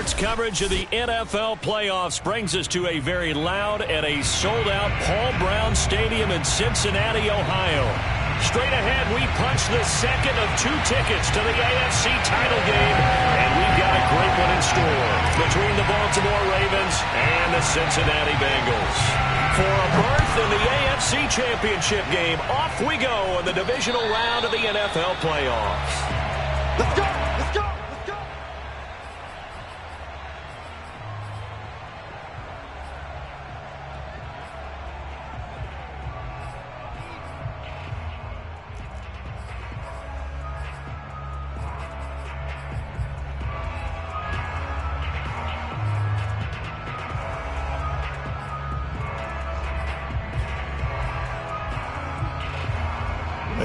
Sports coverage of the NFL playoffs brings us to a very loud and a sold-out Paul Brown Stadium in Cincinnati, Ohio. Straight ahead, we punch the second of 2 tickets to the AFC title game, and we've got a great one in store between the Baltimore Ravens and the Cincinnati Bengals. For a berth in the AFC Championship game, off we go in the divisional round of the NFL playoffs. Let's go! Let's go!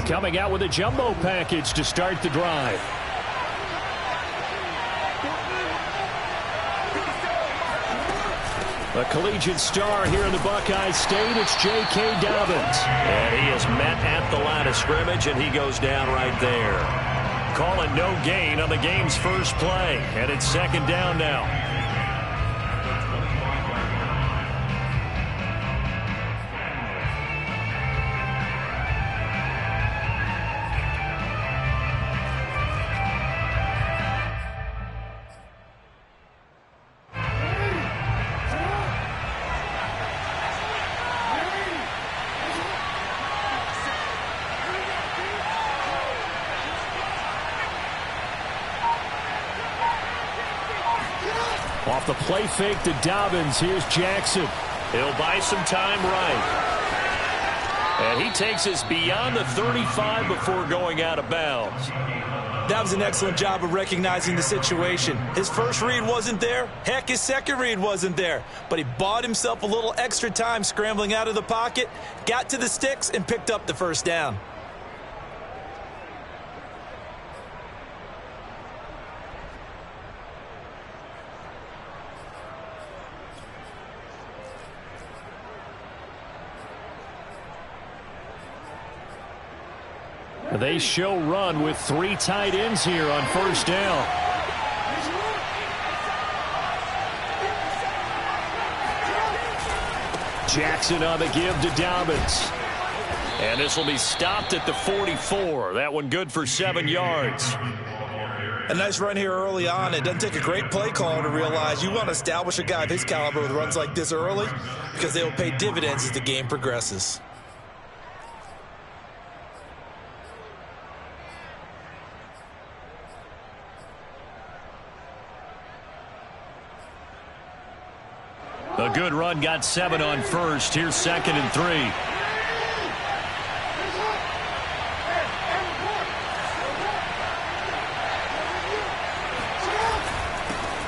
Coming out with a jumbo package to start the drive. A collegiate star here in the Buckeye State, it's J.K. Dobbins. And he is met at the line of scrimmage, and he goes down right there. Calling no gain on the game's first play, and it's second down now. Off the play fake to Dobbins, here's Jackson. He'll buy some time right. And he takes us beyond the 35 before going out of bounds. That was an excellent job of recognizing the situation. His first read wasn't there. Heck, his second read wasn't there. But he bought himself a little extra time scrambling out of the pocket, got to the sticks, and picked up the first down. They show run with 3 tight ends here on first down. Jackson on the give to Dobbins. And this will be stopped at the 44. That one good for 7 yards. A nice run here early on. It doesn't take a great play caller to realize you want to establish a guy of his caliber with runs like this early because they will pay dividends as the game progresses. A good run, got 7 on first. Here's 2nd and 3.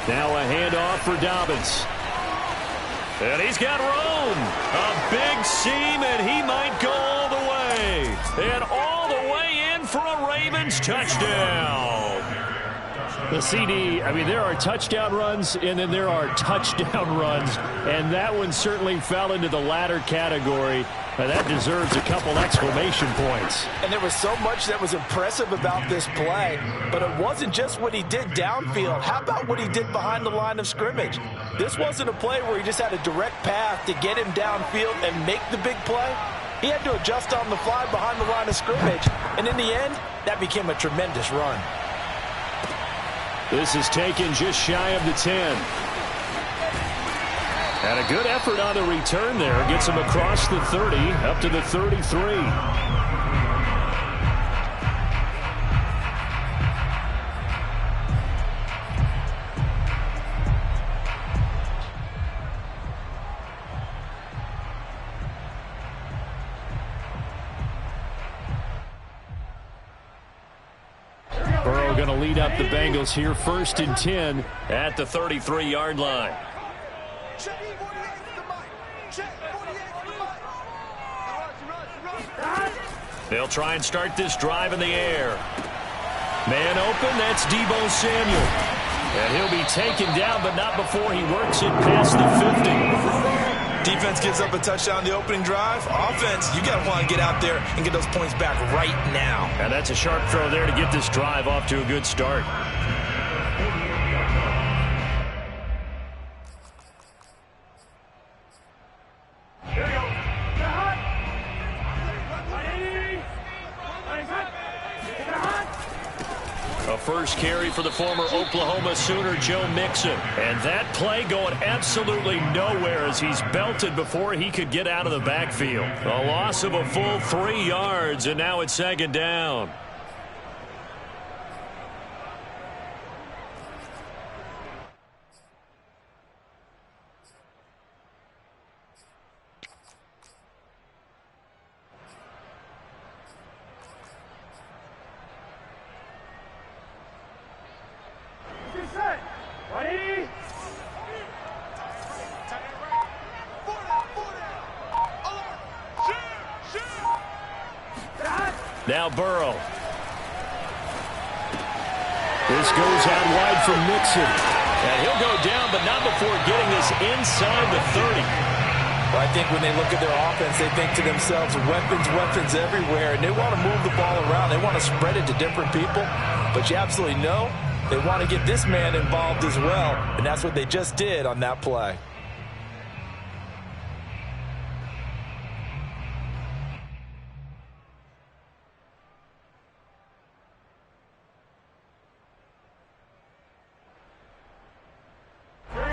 Now a handoff for Dobbins. And he's got room. A big seam, and he might go all the way. And all the way in for a Ravens touchdown. The CD, I mean, there are touchdown runs, and then there are touchdown runs, and that one certainly fell into the latter category. That deserves a couple exclamation points. And there was so much that was impressive about this play, but it wasn't just what he did downfield. How about what he did behind the line of scrimmage? This wasn't a play where he just had a direct path to get him downfield and make the big play. He had to adjust on the fly behind the line of scrimmage, and in the end, that became a tremendous run. This is taken just shy of the 10. And a good effort on the return there. Gets him across the 30, up to the 33. Going to lead up the Bengals here, 1st and 10 at the 33-yard line. They'll try and start this drive in the air. Man open, that's Deebo Samuel. And he'll be taken down, but not before he works it past the 50. Defense gives up a touchdown on the opening drive. Offense, you got to want to get out there and get those points back right now. And that's a sharp throw there to get this drive off to a good start. first carry for the former Oklahoma Sooner, Joe Mixon. And that play going absolutely nowhere as he's belted before he could get out of the backfield. A loss of a full 3 yards, and now it's second down. Now Burrow. This goes out wide from Mixon. And he'll go down, but not before getting this inside the 30. Well, I think when they look at their offense, they think to themselves, weapons everywhere, and they want to move the ball around. They want to spread it to different people. But you absolutely know they want to get this man involved as well, and that's what they just did on that play.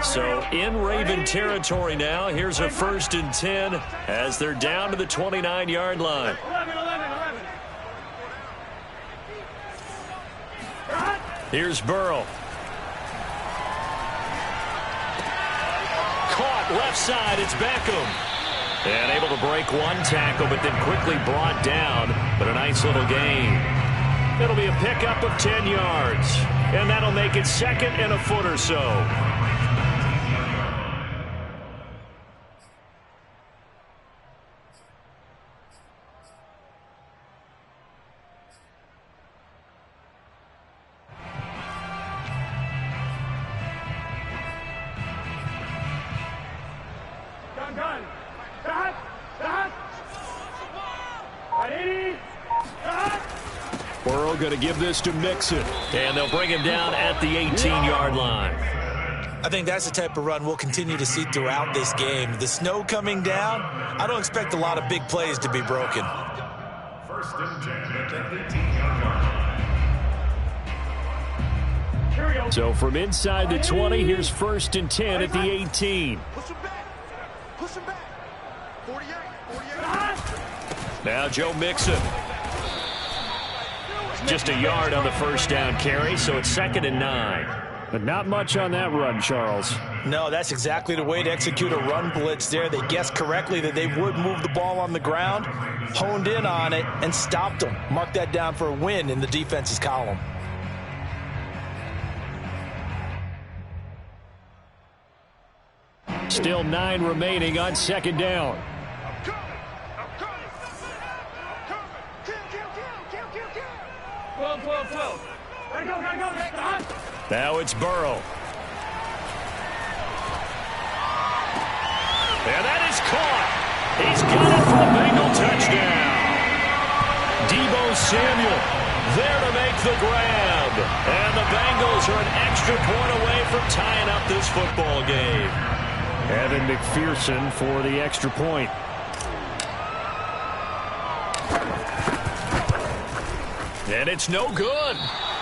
So in Raven territory now, here's a 1st and 10 as they're down to the 29-yard line. Here's Burrow. Caught left side, it's Beckham. And able to break one tackle, but then quickly brought down. But a nice little gain. It'll be a pickup of 10 yards. And that'll make it 2nd and a foot or so. Burrow going to give this to Mixon. And they'll bring him down at the 18-yard line. I think that's the type of run we'll continue to see throughout this game. The snow coming down, I don't expect a lot of big plays to be broken. 1st and 10 at the 18-yard line. So from inside the 20, here's 1st and 10 at the 18. Push him back. Push him back. 48. Now Joe Mixon. Just a yard on the 1st down carry, so it's 2nd and 9. But not much on that run, Charles. No, that's exactly the way to execute a run blitz there. They guessed correctly that they would move the ball on the ground, honed in on it, and stopped them. Mark that down for a win in the defense's column. Still 9 remaining on 2nd down. Now it's Burrow. And that is caught. He's got it for a Bengal touchdown. Deebo Samuel there to make the grab. And the Bengals are an extra point away from tying up this football game. Evan McPherson for the extra point. And it's no good.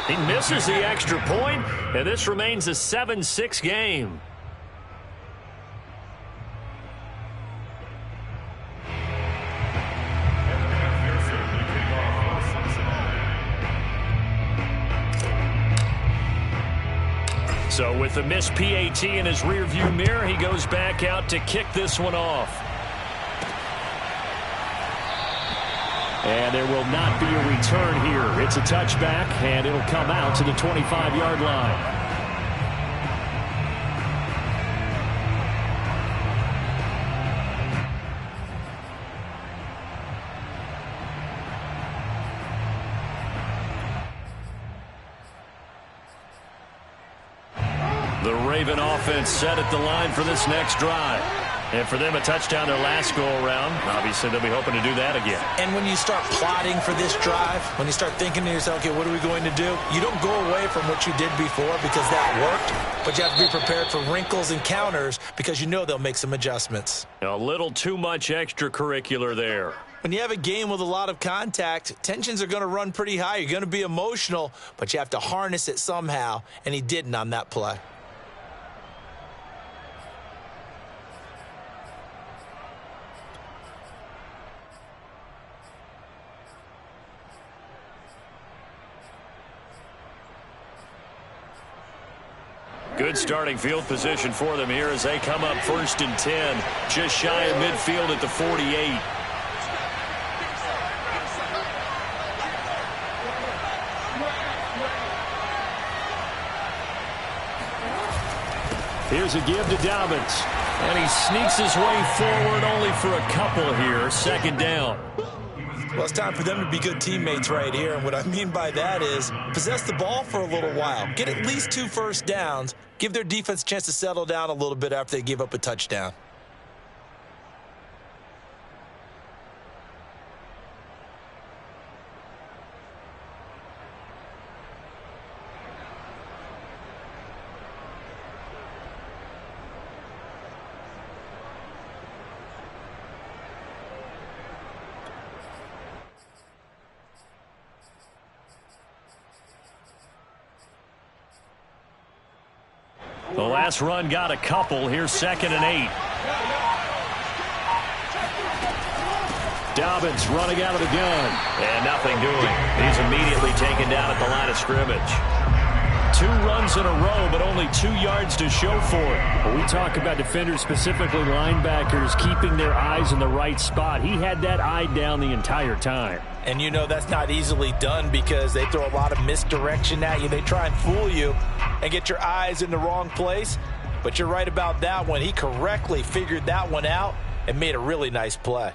He misses the extra point, and this remains a 7-6 game. So with the missed PAT in his rearview mirror, he goes back out to kick this one off. And there will not be a return here. It's a touchback, and it'll come out to the 25-yard line. The Raven offense set at the line for this next drive. And for them, a touchdown their last go-around. Obviously, they'll be hoping to do that again. And when you start plotting for this drive, when you start thinking to yourself, okay, what are we going to do? You don't go away from what you did before because that worked, but you have to be prepared for wrinkles and counters because you know they'll make some adjustments. A little too much extracurricular there. When you have a game with a lot of contact, tensions are going to run pretty high. You're going to be emotional, but you have to harness it somehow, and he didn't on that play. Good starting field position for them here as they come up 1st and 10, just shy of midfield at the 48. Here's a give to Dobbins, and he sneaks his way forward only for a couple here, 2nd down. Well, it's time for them to be good teammates right here, and what I mean by that is possess the ball for a little while. Get at least 2 first downs. Give their defense a chance to settle down a little bit after they give up a touchdown. The last run got a couple. Here's 2nd and 8. Dobbins running out of the gun. And nothing doing. He's immediately taken down at the line of scrimmage. 2 runs in a row, but only 2 yards to show for it. When we talk about defenders, specifically linebackers, keeping their eyes in the right spot. He had that eye down the entire time. And you know that's not easily done because they throw a lot of misdirection at you. They try and fool you and get your eyes in the wrong place. But you're right about that one. He correctly figured that one out and made a really nice play.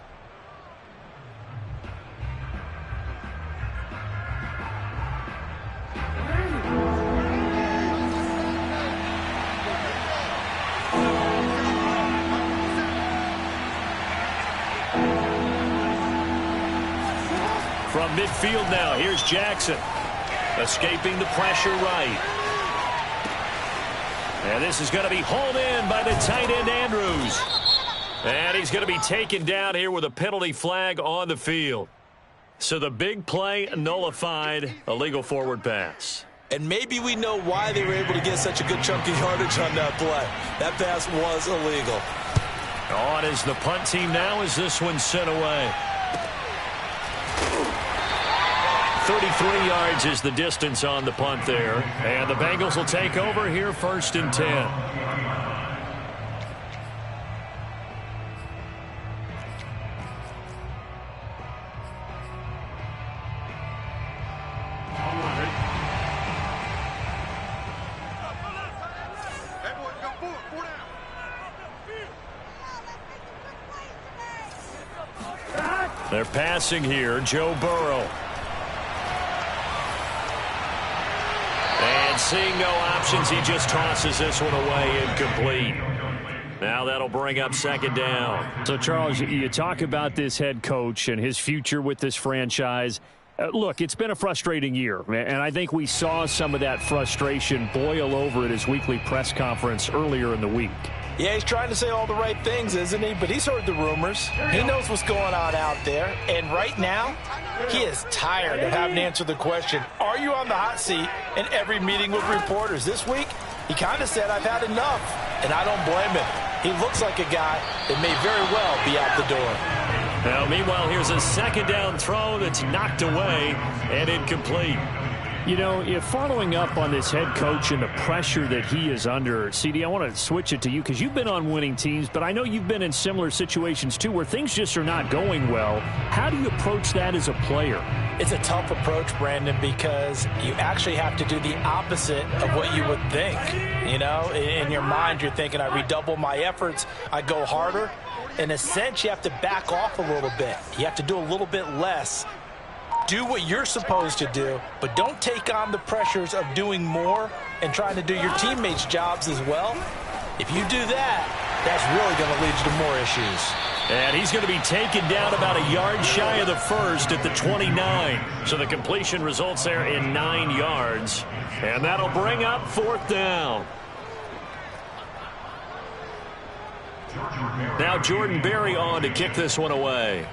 From midfield now, here's Jackson. Escaping the pressure right. And this is going to be hauled in by the tight end, Andrews. And he's going to be taken down here with a penalty flag on the field. So the big play nullified, a legal forward pass. And maybe we know why they were able to get such a good chunk of yardage on that play. That pass was illegal. On is the punt team now as this one's sent away. 33 yards is the distance on the punt there. And the Bengals will take over here 1st and 10. They're passing here, Joe Burrow. And seeing no options, he just tosses this one away, incomplete. Now that'll bring up 2nd down. So, Charles, you talk about this head coach and his future with this franchise. Look, it's been a frustrating year, and I think we saw some of that frustration boil over at his weekly press conference earlier in the week. Yeah, he's trying to say all the right things, isn't he? But he's heard the rumors. He knows what's going on out there. And right now, he is tired of having to answer the question, are you on the hot seat in every meeting with reporters? This week, he kind of said, I've had enough. And I don't blame him. He looks like a guy that may very well be out the door. Now, meanwhile, here's a 2nd down throw that's knocked away and incomplete. You know, if following up on this head coach and the pressure that he is under, CD, I want to switch it to you because you've been on winning teams, but I know you've been in similar situations too where things just are not going well. How do you approach that as a player? It's a tough approach, Brandon, because you actually have to do the opposite of what you would think. You know, in your mind, you're thinking, I redouble my efforts, I go harder. In a sense, you have to back off a little bit. You have to do a little bit less. Do what you're supposed to do, but don't take on the pressures of doing more and trying to do your teammates' jobs as well. If you do that, that's really going to lead you to more issues. And he's going to be taken down about a yard shy of the first at the 29. So the completion results there in 9 yards. And that'll bring up 4th down. Now Jordan Berry on to kick this one away.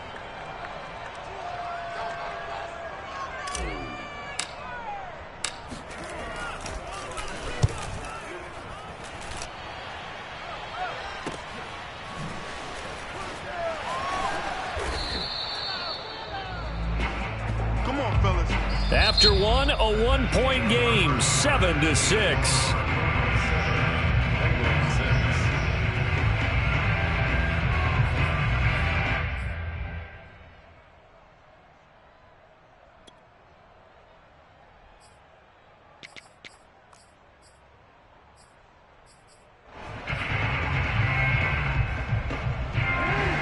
After one, a 1-point game, 7-6.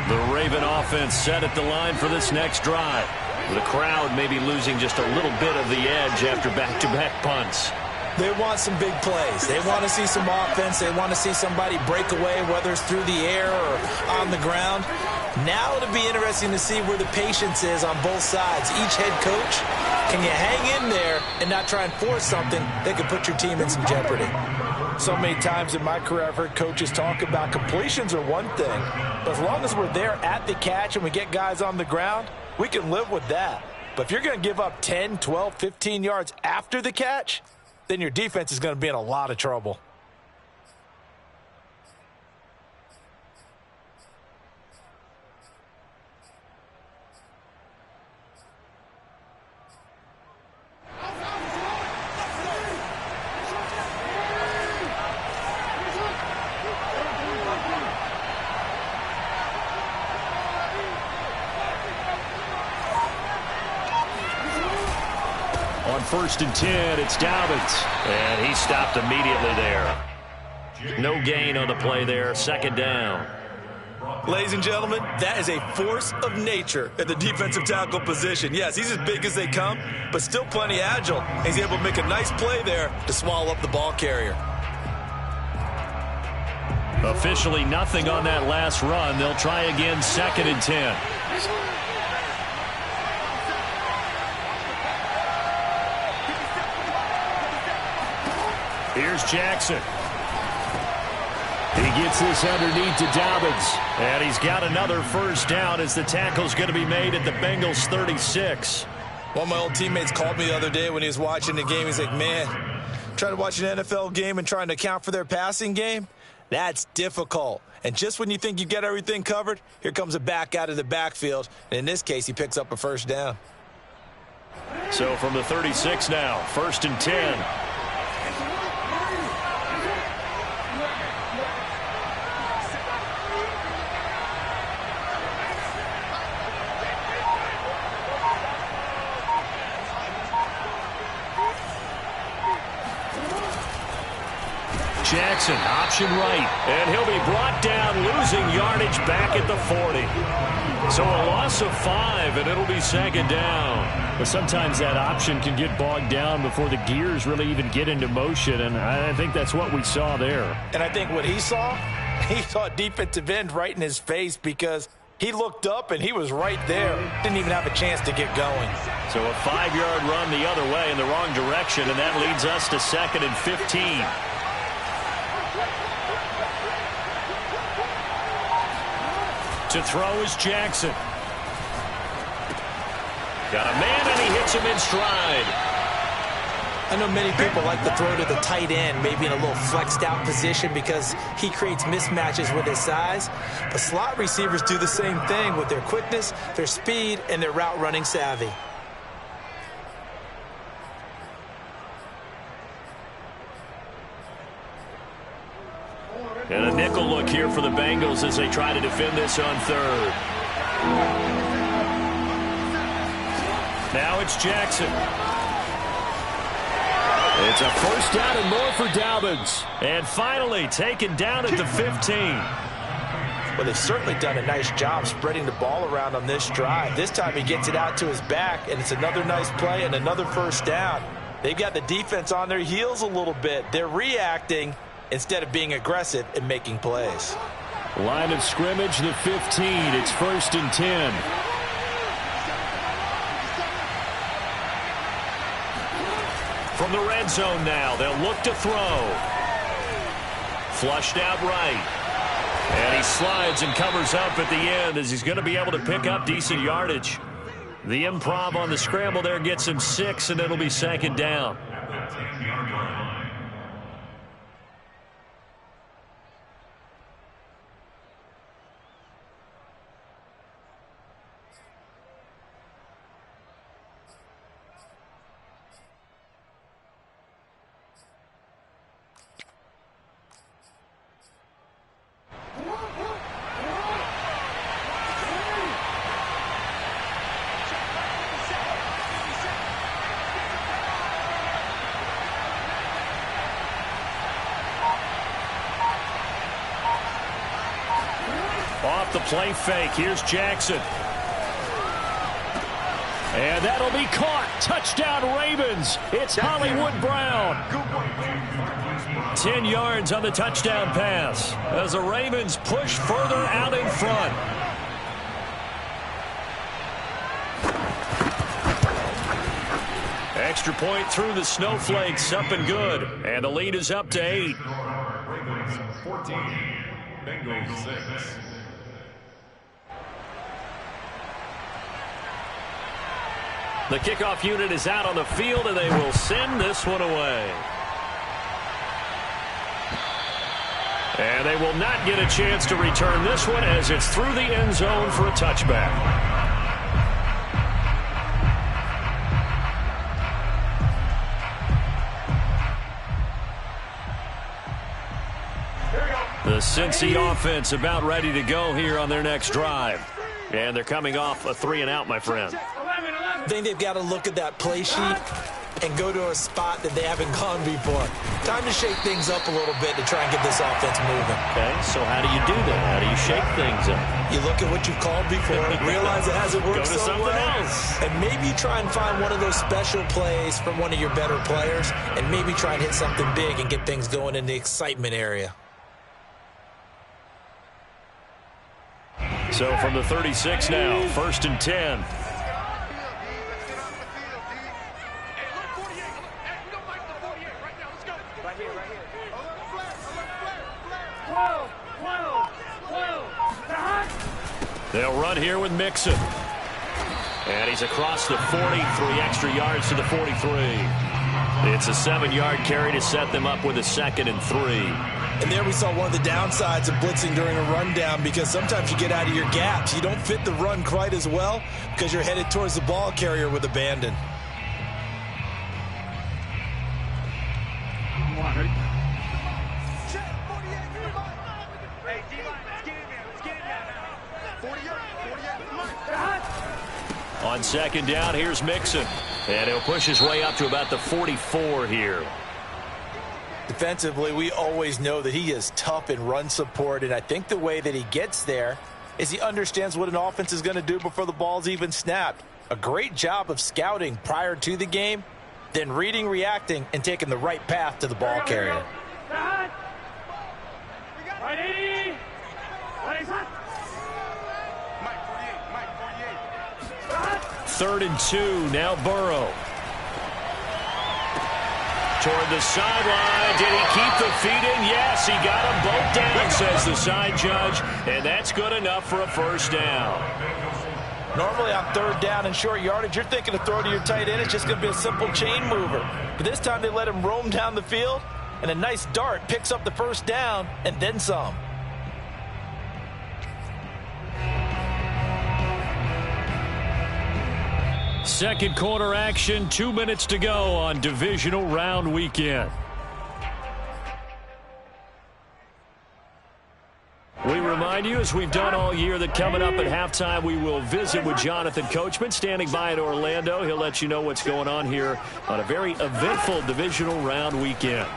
The Raven offense set at the line for this next drive. The crowd may be losing just a little bit of the edge after back-to-back punts. They want some big plays. They want to see some offense. They want to see somebody break away, whether it's through the air or on the ground. Now it'll be interesting to see where the patience is on both sides. Each head coach, can you hang in there and not try and force something that could put your team in some jeopardy? So many times in my career I've heard coaches talk about completions are one thing, but as long as we're there at the catch and we get guys on the ground, we can live with that. But if you're going to give up 10, 12, 15 yards after the catch, then your defense is going to be in a lot of trouble. On 1st and 10, it's Dobbins. And he stopped immediately there. No gain on the play there. 2nd down. Ladies and gentlemen, that is a force of nature at the defensive tackle position. Yes, he's as big as they come, but still plenty agile. He's able to make a nice play there to swallow up the ball carrier. Officially nothing on that last run. They'll try again 2nd and 10. Here's Jackson. He gets this underneath to Dobbins. And he's got another 1st down as the tackle's going to be made at the Bengals 36. One of my old teammates called me the other day when he was watching the game. He's like, man, trying to watch an NFL game and trying to account for their passing game, that's difficult. And just when you think you get everything covered, here comes a back out of the backfield. And in this case, he picks up a 1st down. So from the 36 now, 1st and 10. Jackson, option right, and he'll be brought down, losing yardage back at the 40. So a loss of 5, and it'll be 2nd down. But sometimes that option can get bogged down before the gears really even get into motion, and I think that's what we saw there. And I think what he saw a defensive end right in his face because he looked up and he was right there. Didn't even have a chance to get going. So a 5-yard run the other way in the wrong direction, and that leads us to 2nd and 15. To throw is Jackson. Got a man, and he hits him in stride. I know many people like to throw to the tight end, maybe in a little flexed out position because he creates mismatches with his size. But slot receivers do the same thing with their quickness, their speed, and their route running savvy. And a nickel look here for the Bengals as they try to defend this on 3rd. Now it's Jackson. It's a 1st down and more for Dobbins. And finally taken down at the 15. Well, they've certainly done a nice job spreading the ball around on this drive. This time he gets it out to his back, and it's another nice play and another 1st down. They've got the defense on their heels a little bit. They're reacting instead of being aggressive and making plays. Line of scrimmage, the 15. It's 1st and 10. From the red zone now, they'll look to throw. Flushed out right. And he slides and covers up at the end as he's going to be able to pick up decent yardage. The improv on the scramble there gets him 6, and it'll be 2nd down. Off the play fake. Here's Jackson. And that'll be caught. Touchdown Ravens. It's Hollywood Brown. 10 yards on the touchdown pass as the Ravens push further out in front. Extra point through the snowflakes. Up and good. And the lead is up to 8. Ravens 14, Bengals 6. The kickoff unit is out on the field, and they will send this one away. And they will not get a chance to return this one as it's through the end zone for a touchback. The Cincy offense about ready to go here on their next drive. And they're coming off a 3-and-out, my friend. I think they've got to look at that play sheet and go to a spot that they haven't gone before. Time to shake things up a little bit to try and get this offense moving. Okay, so how do you do that? How do you shake things up? You look at what you've called before, realize it hasn't worked Go to so something well, else. and maybe try and find one of those special plays from one of your better players, and maybe try and hit something big and get things going in the excitement area. So from the 36 now, 1st and 10. They'll run here with Mixon. And he's across the 40, 3 extra yards to the 43. It's a 7-yard carry to set them up with a 2nd and 3. And there we saw one of the downsides of blitzing during a rundown, because sometimes you get out of your gaps. You don't fit the run quite as well because you're headed towards the ball carrier with abandon. On 2nd down, here's Mixon. And he'll push his way up to about the 44 here. Defensively, we always know that he is tough in run support, and I think the way that he gets there is he understands what an offense is going to do before the ball's even snapped. A great job of scouting prior to the game, then reading, reacting, and taking the right path to the ball carrier. Third and 2, now Burrow. Toward the sideline. Did he keep the feet in? Yes, he got them both down, says the side judge. And that's good enough for a 1st down. Normally on 3rd down and short yardage, you're thinking of throw to your tight end. It's just going to be a simple chain mover. But this time they let him roam down the field, and a nice dart picks up the 1st down and then some. Second quarter action, 2 minutes to go on divisional round weekend. We remind you, as we've done all year, that coming up at halftime, we will visit with Jonathan Coachman, standing by in Orlando. He'll let you know what's going on here on a very eventful divisional round weekend.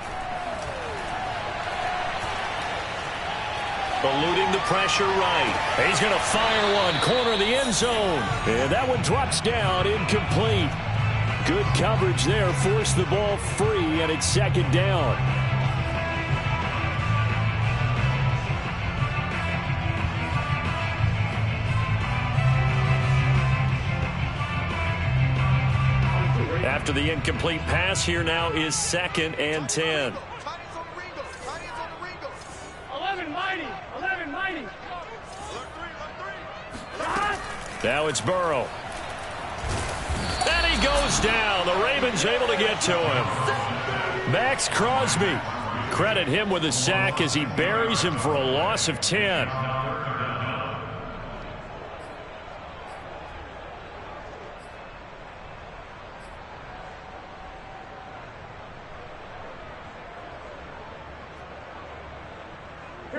Eluding the pressure right. He's going to fire one, corner of the end zone. And that one drops down, incomplete. Good coverage there, forced the ball free, and it's 2nd down. After the incomplete pass, here now is 2nd and 10. 11 mighty. Now it's Burrow. And he goes down. The Ravens able to get to him. Max Crosby. Credit him with a sack as he buries him for a loss of 10.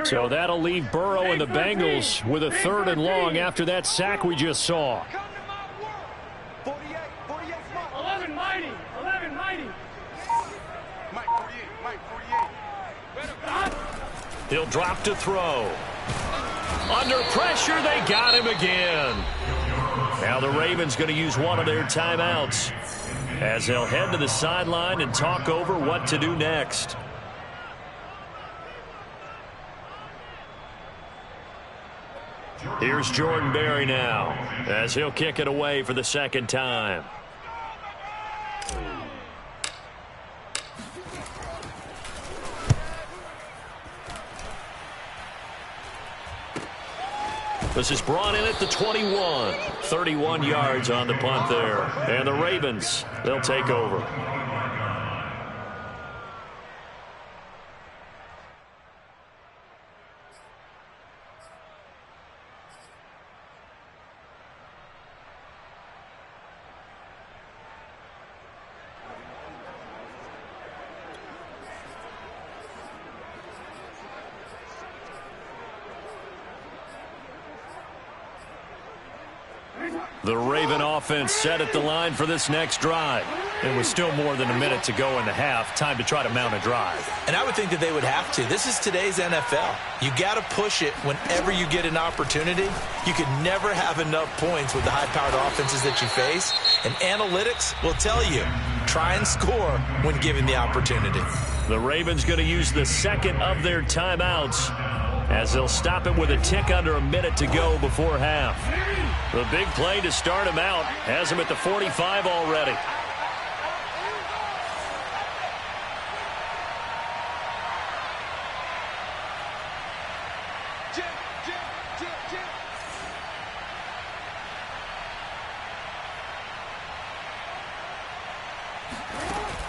So that'll leave Burrow and the Bengals with a 3rd and long after that sack we just saw. 11 mighty. He'll drop to throw. Under pressure, they got him again. Now the Ravens going to use one of their timeouts as they'll head to the sideline and talk over what to do next. Here's Jordan Berry now as he'll kick it away for the 2nd time. This is brought in at the 21. 31 yards on the punt there. And the Ravens, they'll take over. The Raven offense set at the line for this next drive. It was still more than a minute to go in the half. Time to try to mount a drive. And I would think that they would have to. This is today's NFL. You got to push it whenever you get an opportunity. You could never have enough points with the high-powered offenses that you face. And analytics will tell you, try and score when given the opportunity. The Ravens going to use the 2nd of their timeouts as they'll stop it with a tick under a minute to go before half. The big play to start him out has him at the 45 already.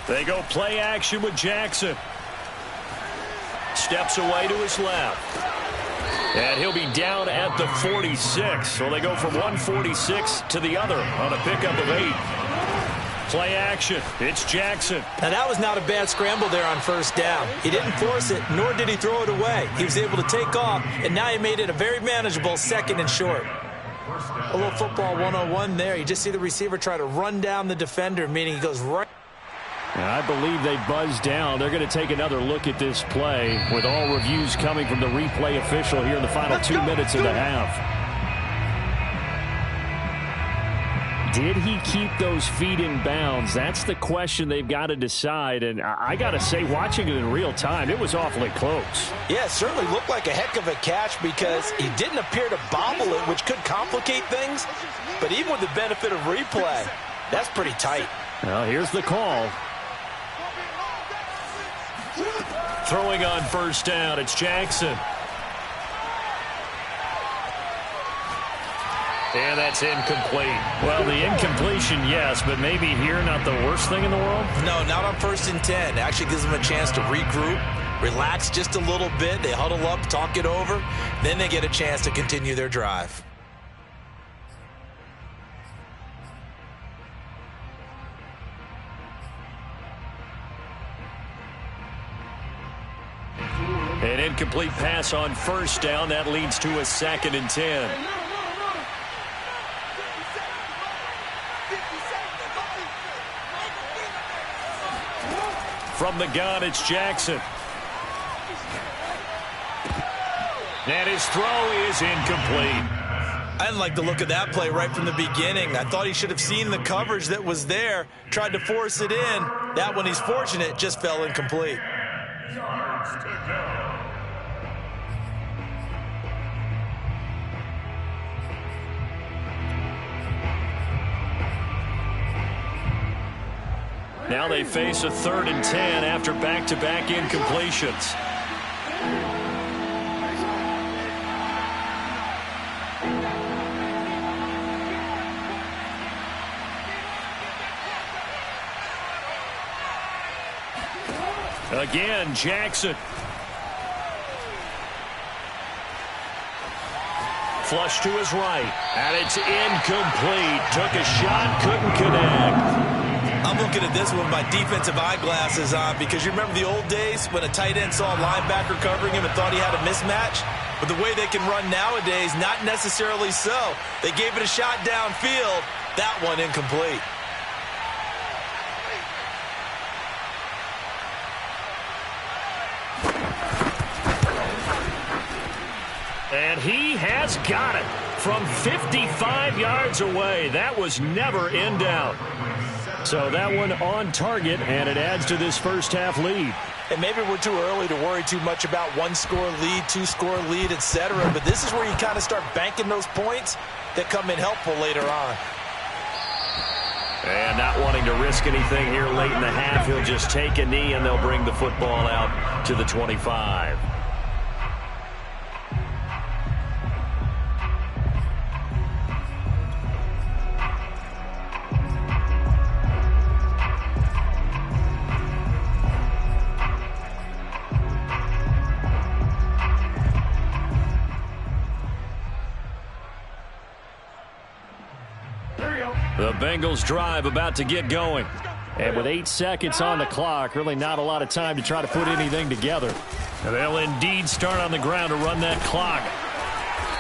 They go play action with Jackson. Steps away to his left. And he'll be down at the 46. So they go from 146 to the other on a pickup of 8. Play action. It's Jackson. Now that was not a bad scramble there on 1st down. He didn't force it, nor did he throw it away. He was able to take off, and now he made it a very manageable 2nd and short. A little football 101 there. You just see the receiver try to run down the defender, meaning he goes right. And I believe they buzzed down. They're going to take another look at this play with all reviews coming from the replay official here in the final 2 minutes of the half. Did he keep those feet in bounds? That's the question they've got to decide. And I got to say, watching it in real time, it was awfully close. Yeah, it certainly looked like a heck of a catch because he didn't appear to bobble it, which could complicate things. But even with the benefit of replay, that's pretty tight. Well, here's the call. Throwing on 1st down, it's Jackson. And that's incomplete. Well, the incompletion, yes, but maybe here not the worst thing in the world? No, not on 1st and 10. It actually gives them a chance to regroup, relax just a little bit. They huddle up, talk it over. Then they get a chance to continue their drive. An incomplete pass on 1st down. That leads to a 2nd and 10. From the gun, it's Jackson. And his throw is incomplete. I didn't like the look of that play right from the beginning. I thought he should have seen the coverage that was there, tried to force it in. That one, he's fortunate, just fell incomplete. Yards to go. Now they face a 3rd and 10 after back-to-back incompletions. Again, Jackson. Flush to his right, and it's incomplete. Took a shot, couldn't connect. I'm looking at this with my defensive eyeglasses on because you remember the old days when a tight end saw a linebacker covering him and thought he had a mismatch? But the way they can run nowadays, not necessarily so. They gave it a shot downfield. That one incomplete. And he has got it from 55 yards away. That was never in doubt. So that one on target, and it adds to this first half lead. And maybe we're too early to worry too much about 1-score lead, 2-score lead, etc. But this is where you kind of start banking those points that come in helpful later on. And not wanting to risk anything here late in the half, he'll just take a knee, and they'll bring the football out to the 25. The Bengals drive about to get going. And with 8 seconds on the clock, really not a lot of time to try to put anything together. And they'll indeed start on the ground to run that clock.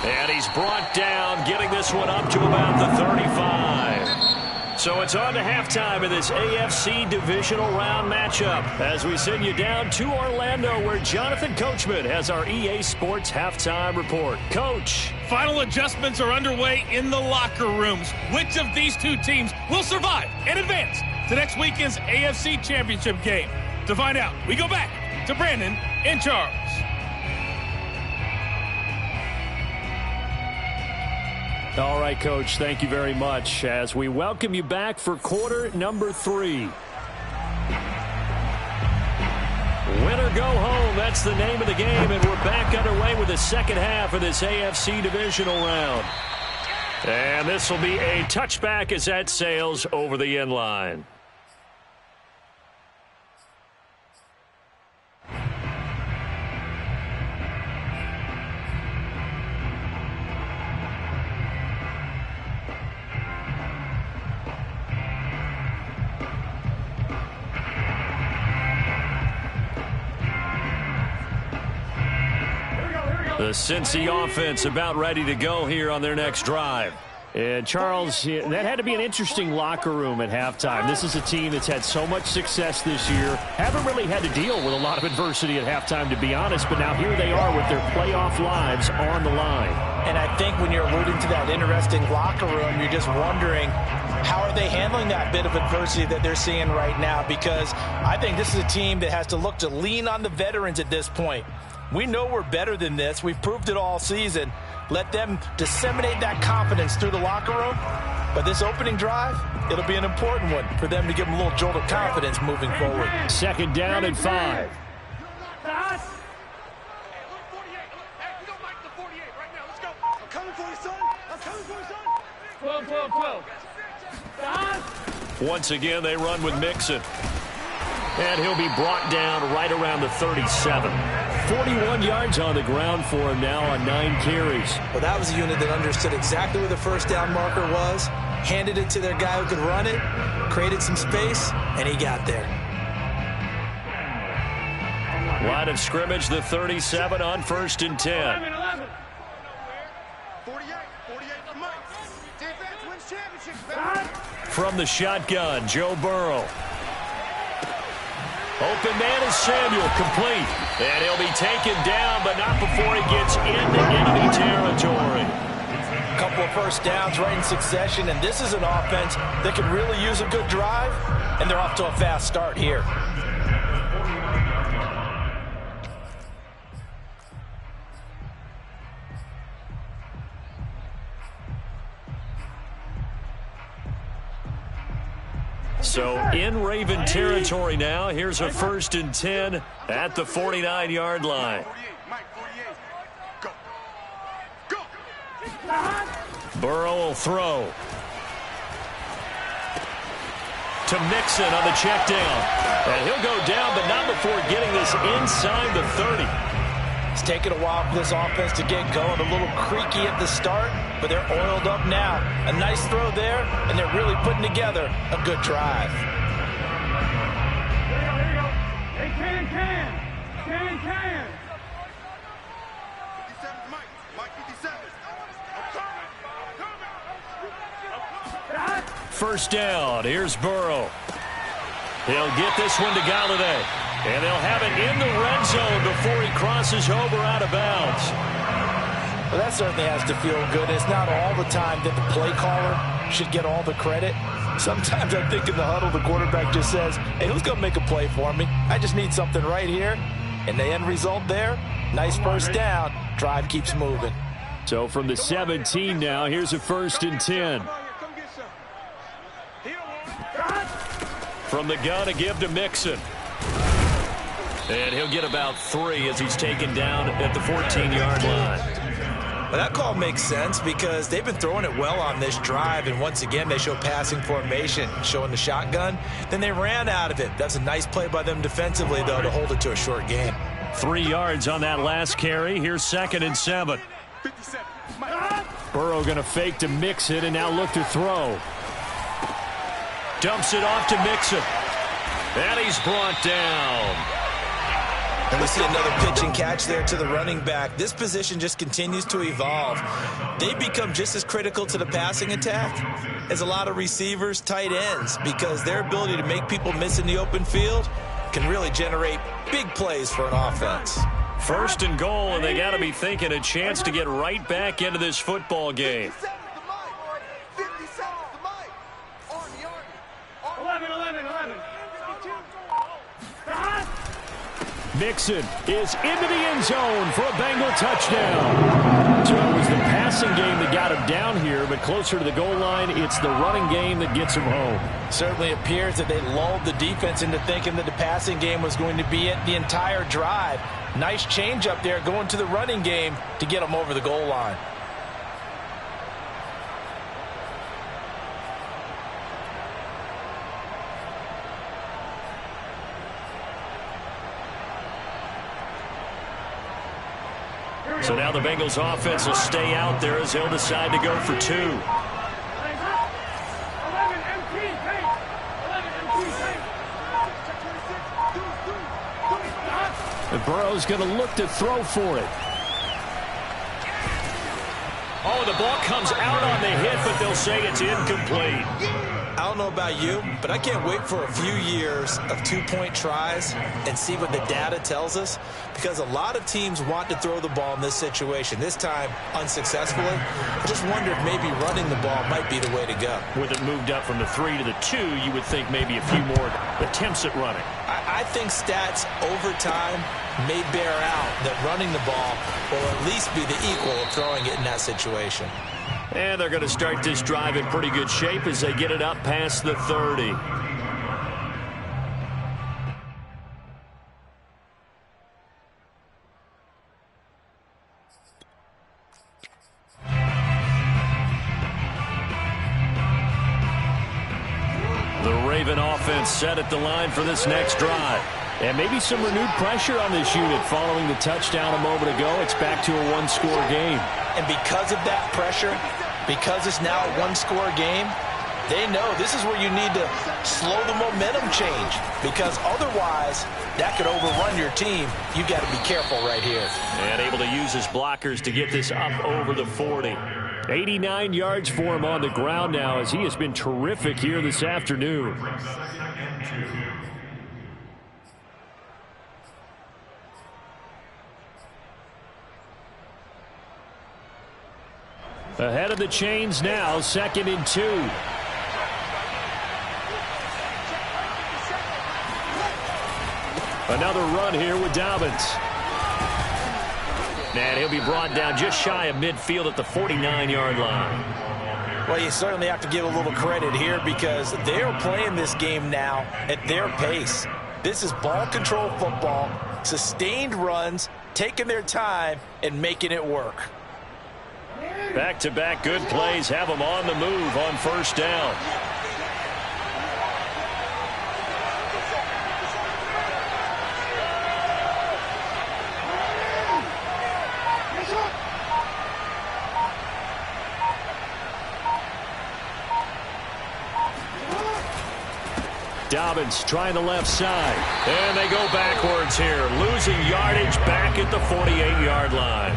And he's brought down, getting this one up to about the 35. So it's on to halftime in this AFC Divisional Round matchup as we send you down to Orlando where Jonathan Coachman has our EA Sports Halftime Report. Coach. Final adjustments are underway in the locker rooms. Which of these two teams will survive and advance to next weekend's AFC Championship game? To find out, we go back to Brandon and Charles. All right, Coach, thank you very much as we welcome you back for quarter number 3. Win or go home, that's the name of the game, and we're back underway with the second half of this AFC Divisional Round. And this will be a touchback as that sails over the end line. The Cincy offense about ready to go here on their next drive. And Charles, that had to be an interesting locker room at halftime. This is a team that's had so much success this year. Haven't really had to deal with a lot of adversity at halftime, to be honest. But now here they are with their playoff lives on the line. And I think when you're alluding to that interesting locker room, you're just wondering, how are they handling that bit of adversity that they're seeing right now? Because I think this is a team that has to look to lean on the veterans at this point. We know we're better than this. We've proved it all season. Let them disseminate that confidence through the locker room. But this opening drive, it'll be an important one for them to give them a little jolt of confidence moving forward. Second down and 5. Once again, they run with Mixon. And he'll be brought down right around the 37. 41 yards on the ground for him now on 9 carries. Well, that was a unit that understood exactly where the first down marker was, handed it to their guy who could run it, created some space, and he got there. Line of scrimmage, the 37 on 1st and 10. 48 for Mike. Defense wins championships. From the shotgun, Joe Burrow. Open man is Samuel, complete. And he'll be taken down, but not before he gets into enemy territory. A couple of first downs right in succession, and this is an offense that could really use a good drive, and they're off to a fast start here. So in Raven territory now. Here's a 1st and 10 at the 49-yard line. Burrow will throw. To Mixon on the check down. And he'll go down, but not before getting this inside the 30. It's taken a while for this offense to get going. A little creaky at the start, but they're oiled up now. A nice throw there, and they're really putting together a good drive. There you go. Hey, can. 57's Mike. Mike 57. I'm coming. 1st down. Here's Burrow. He'll get this one to Galladay. And they'll have it in the red zone before he crosses over out of bounds. Well, that certainly has to feel good. It's not all the time that the play caller should get all the credit. Sometimes I think in the huddle, the quarterback just says, hey, who's going to make a play for me? I just need something right here. And the end result there, nice 1st down. Drive keeps moving. So from the 17 now, here's a 1st and 10. From the gun, a give to Mixon. And he'll get about 3 as he's taken down at the 14-yard line. Well, that call makes sense because they've been throwing it well on this drive, and once again they show passing formation, showing the shotgun. Then they ran out of it. That's a nice play by them defensively, though, to hold it to a short gain. 3 yards on that last carry. Here's 2nd and 7. 57. Burrow going to fake to Mixon and now look to throw. Dumps it off to Mixon. And he's brought down. And we see another pitch and catch there to the running back. This position just continues to evolve. They become just as critical to the passing attack as a lot of receivers, tight ends, because their ability to make people miss in the open field can really generate big plays for an offense. 1st and goal, and they got to be thinking a chance to get right back into this football game. 11. Mixon is into the end zone for a Bengal touchdown. So it was the passing game that got him down here, but closer to the goal line, it's the running game that gets him home. Certainly appears that they lulled the defense into thinking that the passing game was going to be it the entire drive. Nice change up there going to the running game to get them over the goal line. So now the Bengals offense will stay out there as they'll decide to go for 2. 11 MP tape. 11 MP tape. And Burrow's going to look to throw for it. Oh, the ball comes out on the hit, but they'll say it's incomplete. I don't know about you, but I can't wait for a few years of 2-point tries and see what the data tells us, because a lot of teams want to throw the ball in this situation. This time, unsuccessfully. I just wonder if maybe running the ball might be the way to go. With it moved up from the 3 to the 2, you would think maybe a few more attempts at running. I think stats over time may bear out that running the ball will at least be the equal of throwing it in that situation. And they're going to start this drive in pretty good shape as they get it up past the 30. The Raven offense set at the line for this next drive. And maybe some renewed pressure on this unit following the touchdown a moment ago. It's back to a one-score game. And because of that pressure, because it's now a one-score game, they know this is where you need to slow the momentum change, because otherwise that could overrun your team. You got to be careful right here. And able to use his blockers to get this up over the 40. 89 yards for him on the ground now, as he has been terrific here this afternoon. Ahead of the chains now, 2nd and 2. Another run here with Dobbins. And he'll be brought down just shy of midfield at the 49-yard line. Well, you certainly have to give a little credit here because they are playing this game now at their pace. This is ball control football, sustained runs, taking their time and making it work. Back-to-back good plays have them on the move on first down. Dobbins trying the left side. And they go backwards here. Losing yardage back at the 48-yard line.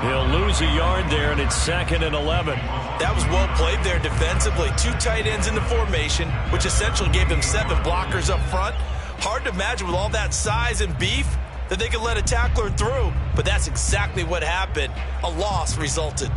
He'll lose a yard there, and it's 2nd and 11. That was well played there defensively. 2 tight ends in the formation, which essentially gave them 7 blockers up front. Hard to imagine with all that size and beef that they could let a tackler through. But that's exactly what happened. A loss resulted.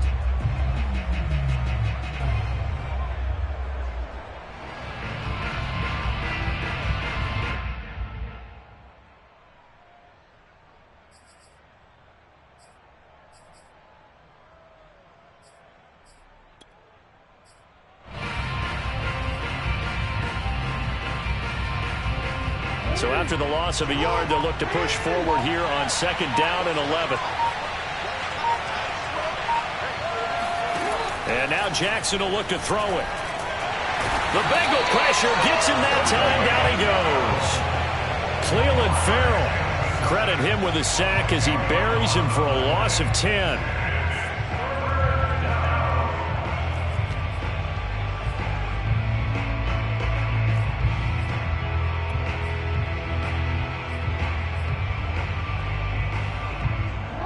So after the loss of a yard, they'll look to push forward here on 2nd down and 11. And now Jackson will look to throw it. The Bengal pressure gets him that time. Down he goes. Cleveland Farrell. Credit him with a sack as he buries him for a loss of 10.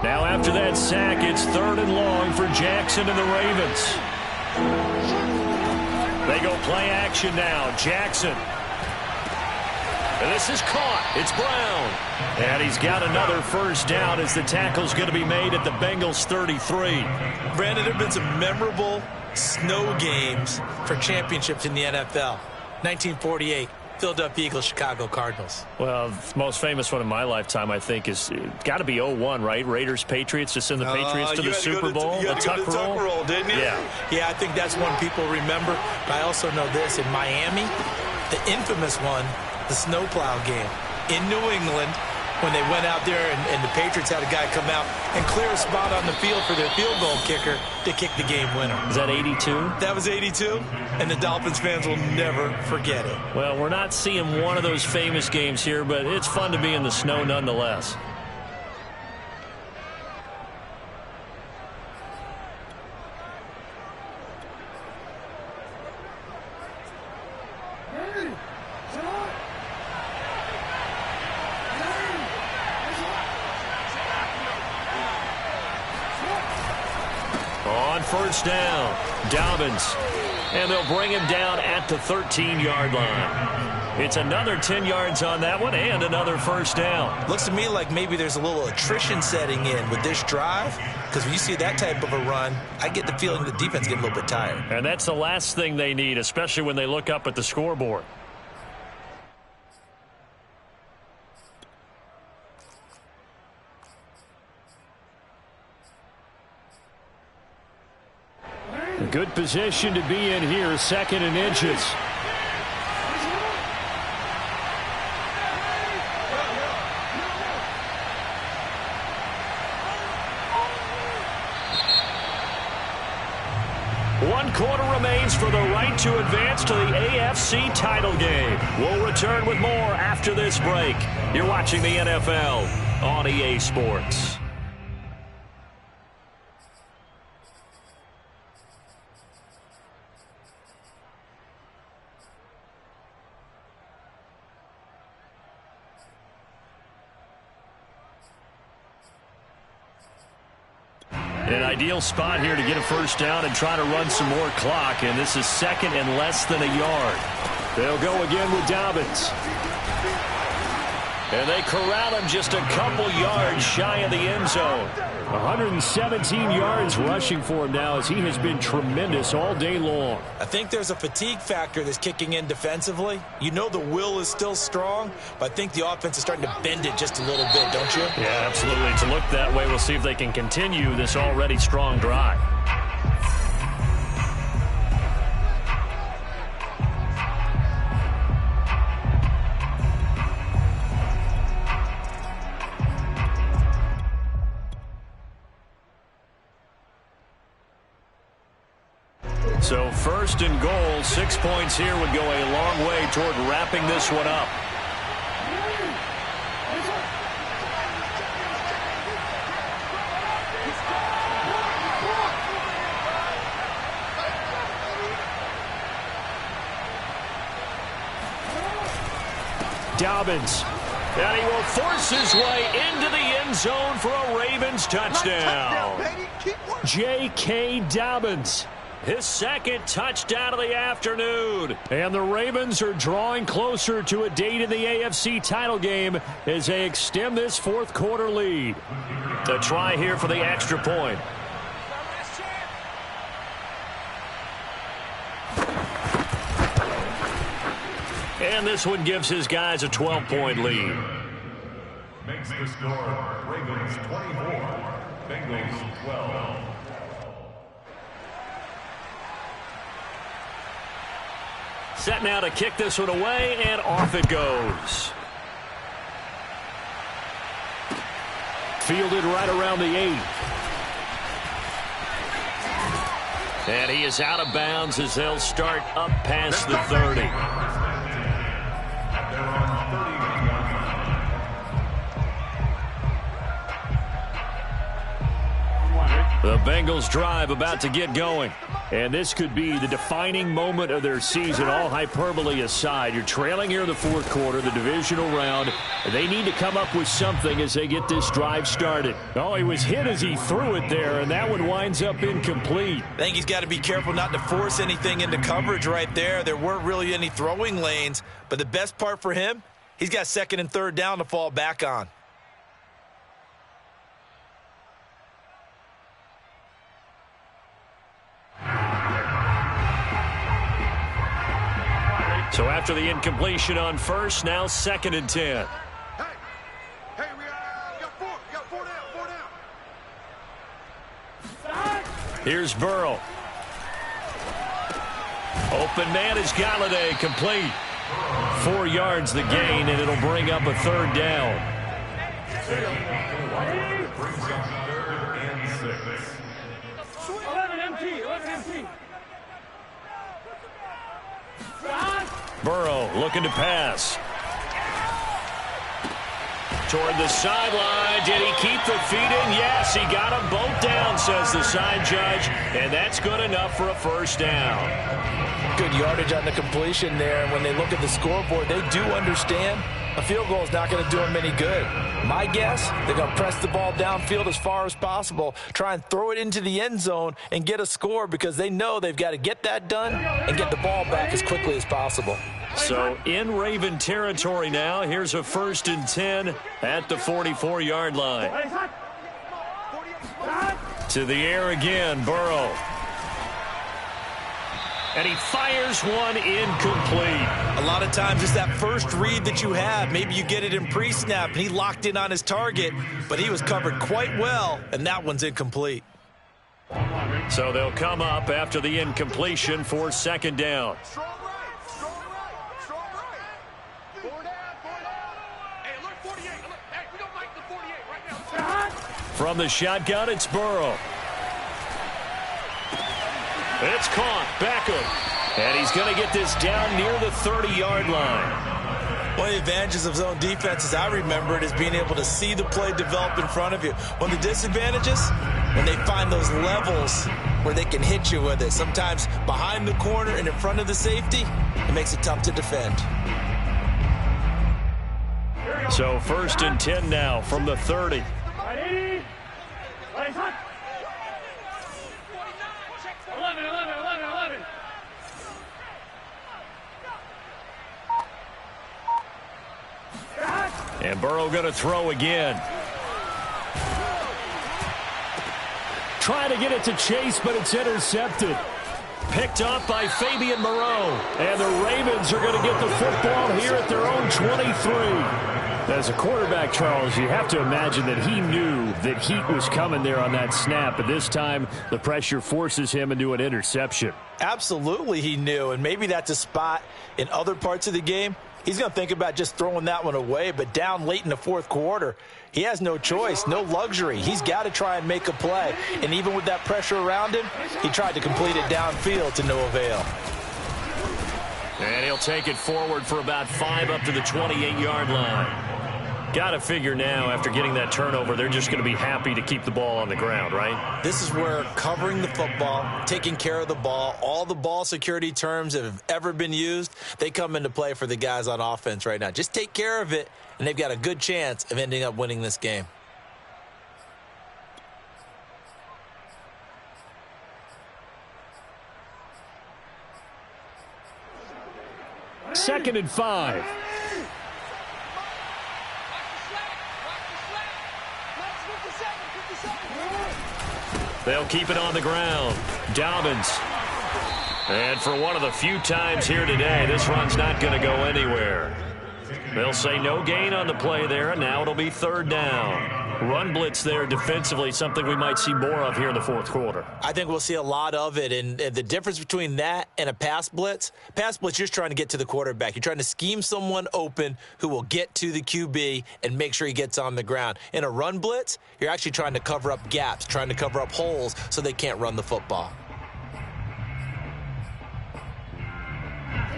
Now after that sack, it's 3rd and long for Jackson and the Ravens. They go play action now. Jackson. And this is caught. It's Brown. And he's got another first down as the tackle's going to be made at the Bengals 33. Brandon, there have been some memorable snow games for championships in the NFL. 1948. Philadelphia Eagles, Chicago Cardinals. Well, the most famous one in my lifetime, I think, is got to be 01, right? Raiders, Patriots, to send the Patriots to the Super Bowl. You had to go to the tuck roll, didn't you? Yeah, I think that's one people remember. But I also know this. In Miami, the infamous one, the snowplow game. In New England, when they went out there and the Patriots had a guy come out and clear a spot on the field for their field goal kicker to kick the game winner. Is that 82? That was 82, and the Dolphins fans will never forget it. Well, we're not seeing one of those famous games here, but it's fun to be in the snow nonetheless. First down, Dobbins, and they'll bring him down at the 13-yard line. It's another 10 yards on that one and another first down. Looks to me like maybe there's a little attrition setting in with this drive, because when you see that type of a run, I get the feeling the defense gets a little bit tired. And that's the last thing they need, especially when they look up at the scoreboard. Good position to be in here, 2nd and inches. One quarter remains for the right to advance to the AFC title game. We'll return with more after this break. You're watching the NFL on EA Sports. An ideal spot here to get a first down and try to run some more clock, and this is 2nd and less than a yard. They'll go again with Dobbins. And they corral him just a couple yards shy of the end zone. 117 yards rushing for him now as he has been tremendous all day long. I think there's a fatigue factor that's kicking in defensively. You know the will is still strong, but I think the offense is starting to bend it just a little bit, don't you? Yeah, absolutely. To look that way, we'll see if they can continue this already strong drive. First and goal. 6 points here would go a long way toward wrapping this one up. Dobbins. And he will force his way into the end zone for a Ravens touchdown. J.K. Dobbins. His second touchdown of the afternoon. And the Ravens are drawing closer to a date in the AFC title game as they extend this fourth quarter lead. The try here for the extra point. And this one gives his guys a 12-point lead. Makes the score Ravens 24, Bengals 12. Set now to kick this one away, and off it goes. Fielded right around the 8. And he is out of bounds as they'll start up past the 30. The Bengals drive about to get going. And this could be the defining moment of their season, all hyperbole aside. You're trailing here in the fourth quarter, the divisional round. They need to come up with something as they get this drive started. Oh, he was hit as he threw it there, and that one winds up incomplete. I think he's got to be careful not to force anything into coverage right there. There weren't really any throwing lanes, but the best part for him, he's got second and third down to fall back on. So after the incompletion on first, now second and 10. Hey, we got four down. Here's Burrow. Open man is Galladay, complete. 4 yards the gain, and it'll bring up a third down. Brings up 3rd and 6. 11 empty. Burrow looking to pass. Toward the sideline. Did he keep the feet in? Yes, he got them both down, says the side judge. And that's good enough for a first down. Good yardage on the completion there. And when they look at the scoreboard, they do understand a field goal is not going to do them any good. My guess, they're going to press the ball downfield as far as possible, try and throw it into the end zone and get a score because they know they've got to get that done and get the ball back as quickly as possible. So in Raven territory now, here's a 1st and 10 at the 44-yard line. To the air again, Burrow. And he fires one incomplete. A lot of times it's that first read that you have. Maybe you get it in pre-snap, and he locked in on his target, but he was covered quite well, and that one's incomplete. So they'll come up after the incompletion for second down. Strong right. 4 down. Hey, look, 48. Look, hey, we don't like the 48 right now. From the shotgun, it's Burrow. It's caught. Beckham. And he's going to get this down near the 30-yard line. One of the advantages of zone defense, as I remember it, is being able to see the play develop in front of you. One of the disadvantages, when they find those levels where they can hit you with it. Sometimes behind the corner and in front of the safety, it makes it tough to defend. So 1st and 10 now from the 30. And Burrow going to throw again. Trying to get it to Chase, but it's intercepted. Picked up by Fabian Moreau. And the Ravens are going to get the football here at their own 23. As a quarterback, Charles, you have to imagine that he knew that heat was coming there on that snap. But this time, the pressure forces him into an interception. Absolutely he knew, and maybe that's a spot in other parts of the game he's going to think about just throwing that one away. But down late in the fourth quarter, he has no choice, no luxury. He's got to try and make a play. And even with that pressure around him, he tried to complete it downfield to no avail. And he'll take it forward for about 5 up to the 28-yard line. Got to figure now, after getting that turnover, they're just going to be happy to keep the ball on the ground, right? This is where covering the football, taking care of the ball, all the ball security terms that have ever been used, they come into play for the guys on offense right now. Just take care of it, and they've got a good chance of ending up winning this game. Second and 5. They'll keep it on the ground. Dobbins. And for one of the few times here today, this run's not going to go anywhere. They'll say no gain on the play there, and now it'll be third down. Run blitz there defensively, something we might see more of here in the fourth quarter. I think we'll see a lot of it, and the difference between that and a pass blitz, you're just trying to get to the quarterback. You're trying to scheme someone open who will get to the QB and make sure he gets on the ground. In a run blitz, you're actually trying to cover up gaps, trying to cover up holes so they can't run the football.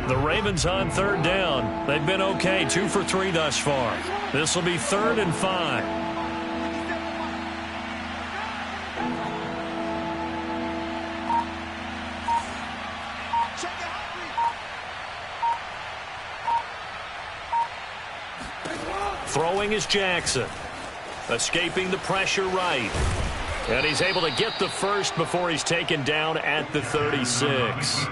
The Ravens on third down. They've been okay, 2 for 3 thus far. This will be 3rd and 5. Throwing is Jackson. Escaping the pressure right. And he's able to get the first before he's taken down at the 36.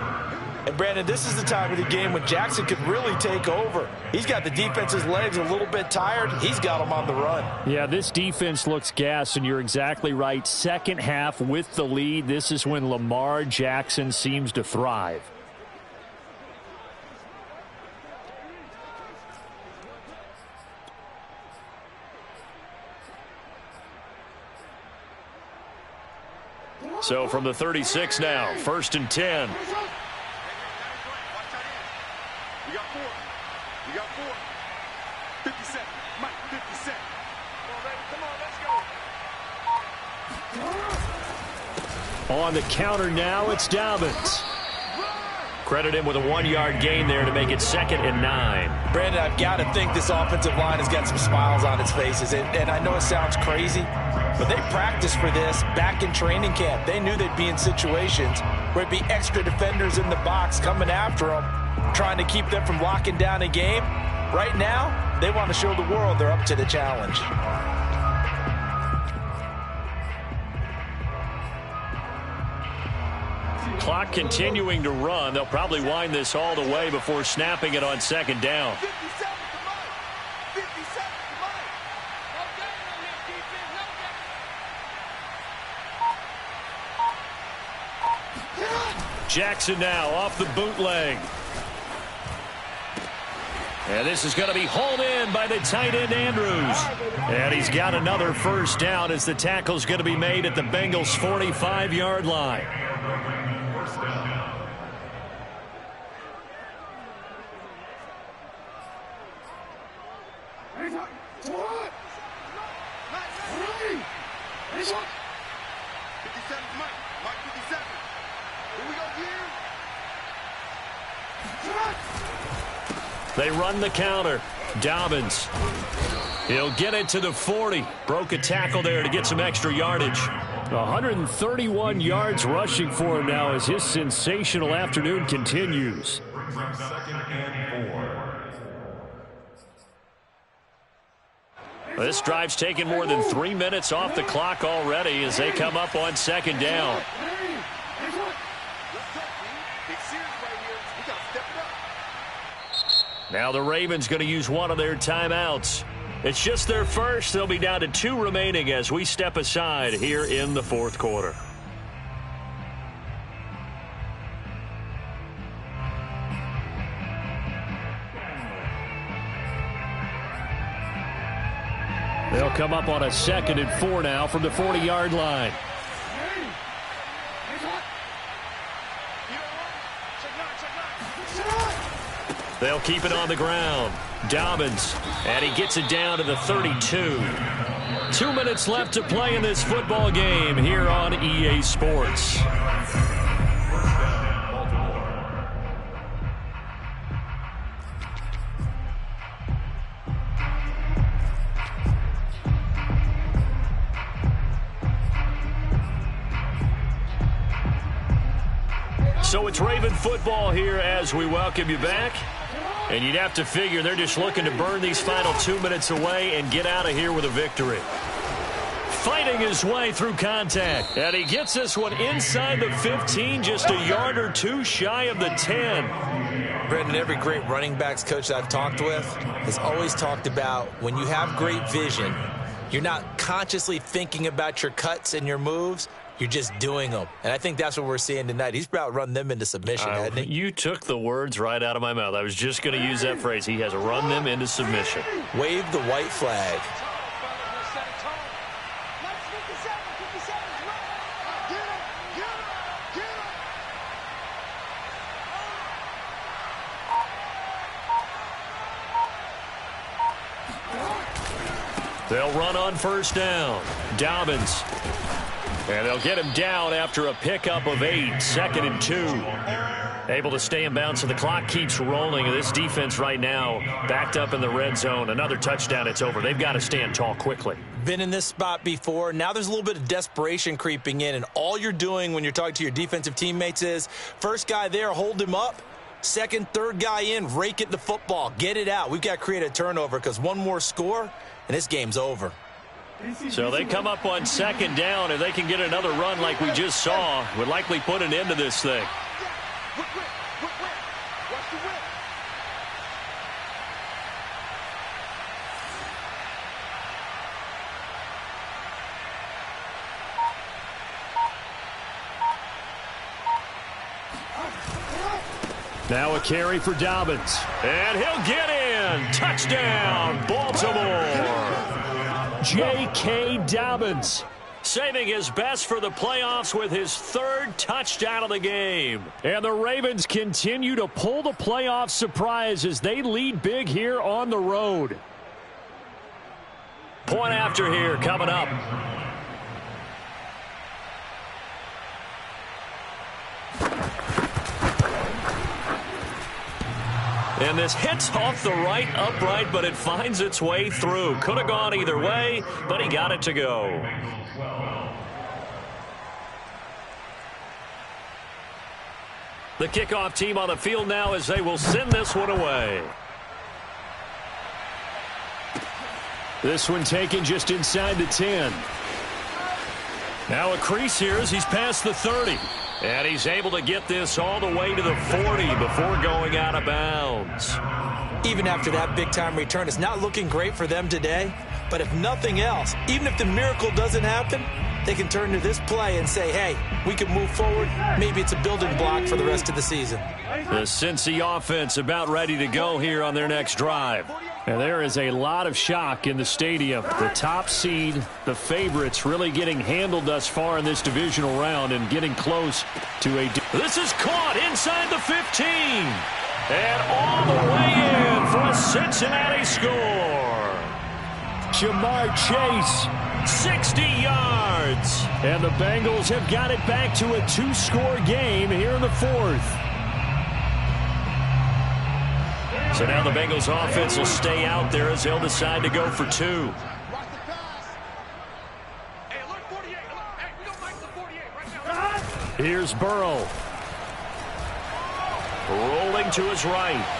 And, Brandon, this is the time of the game when Jackson could really take over. He's got the defense's legs a little bit tired. He's got them on the run. Yeah, this defense looks gassed, and you're exactly right. Second half with the lead, this is when Lamar Jackson seems to thrive. So from the 36 now, 1st and 10. We got 4. We got 4. 57. Mike, 57. Come on, let's go. On the counter now, it's Dobbins. Credit him with a 1-yard gain there to make it 2nd and 9. Brandon, I've got to think this offensive line has got some smiles on its faces. And I know it sounds crazy, but they practiced for this back in training camp. They knew they'd be in situations where it'd be extra defenders in the box coming after them, trying to keep them from locking down a game. Right now, they want to show the world they're up to the challenge. Clock continuing to run. They'll probably wind this all the way before snapping it on 2nd down. 57 to Mike. 57 to Mike. No gain on this defense. No gain. Jackson now off the bootleg. And this is going to be hauled in by the tight end Andrews. And he's got another 1st down as the tackle's going to be made at the Bengals' 45-yard line. They run the counter. Dobbins. He'll get it to the 40. Broke a tackle there to get some extra yardage. 131 yards rushing for him now as his sensational afternoon continues. 2nd and 4. This drive's taken more than 3 minutes off the clock already as they come up on 2nd down. Now the Ravens going to use one of their timeouts. It's just their first. They'll be down to 2 remaining as we step aside here in the 4th quarter. They'll come up on a 2nd and 4 now from the 40-yard line. They'll keep it on the ground. Dobbins, and he gets it down to the 32. 2 minutes left to play in this football game here on EA Sports. So it's Raven football here as we welcome you back. And you'd have to figure they're just looking to burn these final 2 minutes away and get out of here with a victory. Fighting his way through contact. And he gets this one inside the 15, just a yard or two shy of the 10. Brendan, every great running backs coach that I've talked with has always talked about when you have great vision, you're not consciously thinking about your cuts and your moves. You're just doing them. And I think that's what we're seeing tonight. He's about run them into submission, hasn't he? You took the words right out of my mouth. I was just going to use that phrase. He has run them into submission. Wave the white flag. They'll run on first down. Dobbins. And they'll get him down after a pickup of 8, 2nd and 2. Able to stay in bounds, so the clock keeps rolling. And this defense right now backed up in the red zone. Another touchdown, it's over. They've got to stand tall quickly. Been in this spot before. Now there's a little bit of desperation creeping in. And all you're doing when you're talking to your defensive teammates is, first guy there, hold him up. Second, third guy in, rake it the football. Get it out. We've got to create a turnover because one more score, and this game's over. So they come up on second down. If they can get another run like we just saw, would likely put an end to this thing. Now a carry for Dobbins. And he'll get in. Touchdown, Baltimore. J.K. Dobbins saving his best for the playoffs with his 3rd touchdown of the game. And the Ravens continue to pull the playoff surprise as they lead big here on the road. Point after here coming up. And this hits off the right upright, but it finds its way through. Could have gone either way, but he got it to go. The kickoff team on the field now as they will send this one away. This one taken just inside the 10. Now a crease here as he's past the 30. And he's able to get this all the way to the 40 before going out of bounds. Even after that big-time return, it's not looking great for them today. But if nothing else, even if the miracle doesn't happen, they can turn to this play and say, hey, we can move forward. Maybe it's a building block for the rest of the season. The Cincy offense about ready to go here on their next drive. And there is a lot of shock in the stadium. The top seed, the favorites, really getting handled thus far in this divisional round and getting close to a... This is caught inside the 15. And all the way in for a Cincinnati score. Jamar Chase, 60 yards. And the Bengals have got it back to a 2-score game here in the 4th. So now the Bengals offense will stay out there as they'll decide to go for 2. Here's Burrow. Rolling to his right.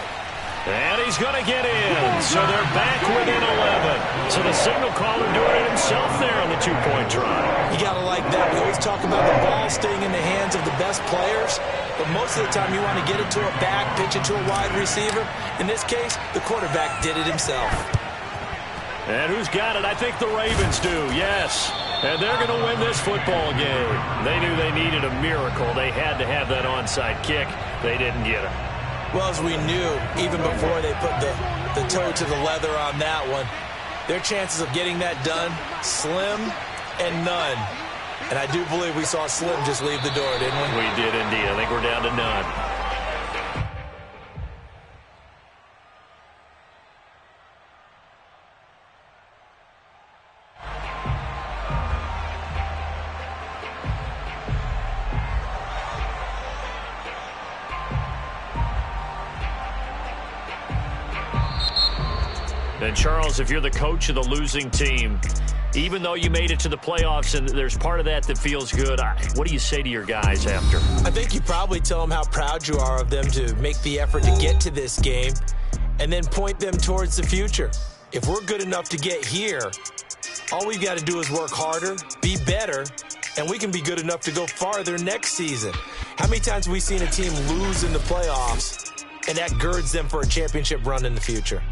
And he's going to get in. So they're back within 11. So the signal caller doing it himself there on the 2-point try. You got to like that. We always talk about the ball staying in the hands of the best players. But most of the time you want to get it to a back, pitch it to a wide receiver. In this case, the quarterback did it himself. And who's got it? I think the Ravens do, yes. And they're going to win this football game. They knew they needed a miracle. They had to have that onside kick. They didn't get it. Well, as we knew, even before they put the toe to the leather on that one, their chances of getting that done, slim and none. And I do believe we saw Slim just leave the door, didn't we? We did indeed. I think we're down to none. And, Charles, if you're the coach of the losing team, even though you made it to the playoffs and there's part of that feels good, what do you say to your guys after? I think you probably tell them how proud you are of them to make the effort to get to this game and then point them towards the future. If we're good enough to get here, all we've got to do is work harder, be better, and we can be good enough to go farther next season. How many times have we seen a team lose in the playoffs, and that girds them for a championship run in the future?